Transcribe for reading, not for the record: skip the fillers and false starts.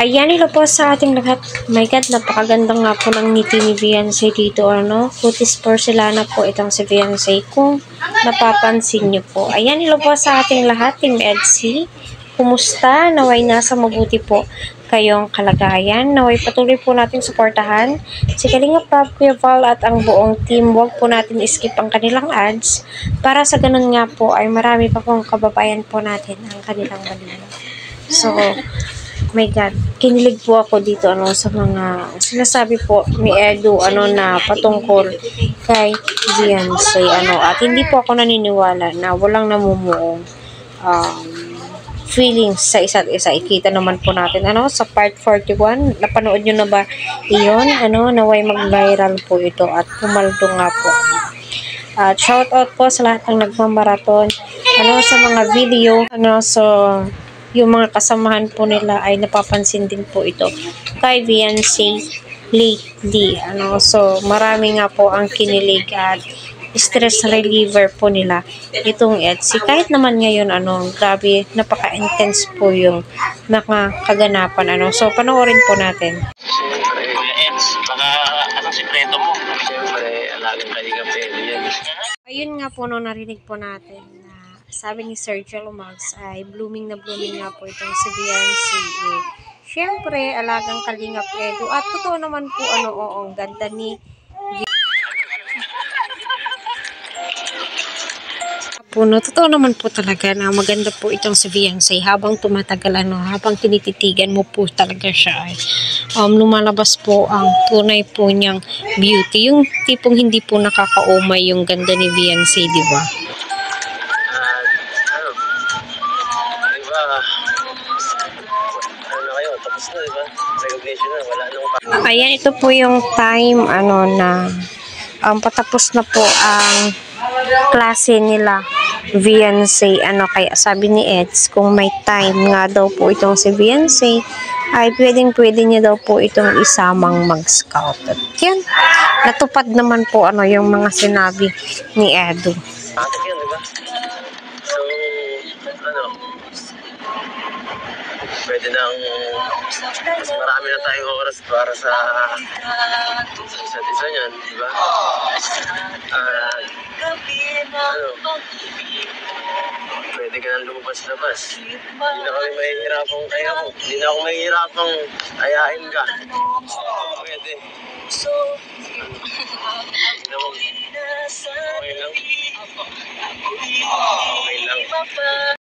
Ayan, ilo po sa ating lahat. My God, napakaganda nga po ng ngiti ni Beyonce dito, ano. Cutis porcelana po itong si Beyonce. Kung napapansin nyo po. Ayan, ilo po sa ating lahat, Team Edsy. Kumusta? Naway nasa mabuti po kayong kalagayan. Naway patuloy po natin suportahan si Kalinga Prab, Kuya Val at ang buong team. Huwag po natin skip ang kanilang ads para sa ganun nga po ay marami pa pong kababayan po natin ang kanilang balita. So, my God, kinilig po ako dito sa mga sinasabi po ni Edu na patungkol kay Beyonce at hindi po ako naniniwala na walang namumuong feelings sa isa't isa. Ikita naman po natin sa part 41. Napanood nyo na ba iyon? Naway mag-viral po ito at pumaldo nga po. At shout out po sa lahat ng nagmamaraton sa mga video so yung mga kasamahan po nila ay napapansin din po ito kay Beyonce lately. So marami nga po ang kinilig at stress reliever po nila itong Edsy. Kahit naman ngayon, grabe, napaka-intense po yung nakakaganapan. So, panoorin po natin. Siyempre, Eds, baka anong sikreto mo? Siyempre, alagang Kalinga Pwede yan. Ayun nga po, narinig po natin na sabi ni Sergio Lumags ay blooming na blooming nga po itong si Beyonce. Siyempre, alagang Kalinga Pwede. At totoo naman po, ang ganda ni totoo naman po talaga na maganda po itong si Beyonce habang tumatagal habang tinititigan mo po talaga siya ay lumalabas po ang tunay po niyang beauty, yung tipong hindi po nakakaumay yung ganda ni Beyonce, di ba? Tapos na, di ba? Recognition na, wala nung ayan, ito po yung time na patapos na po ang klase nila Beyonce. Kaya sabi ni Eds, kung may time nga daw po itong si Beyonce, ay pwede niya daw po itong isamang mag-scout. At yan, natupad naman po yung mga sinabi ni Edu. yun, di ba? So, pwede nang mas marami na tayong oras para sa isa't isa niyan, di ba? Pwede ka nang lumabas-labas. Hindi na kami mahihirapang hindi na ako mahihirapang ayain ka. Pwede. Okay lang. Okay lang.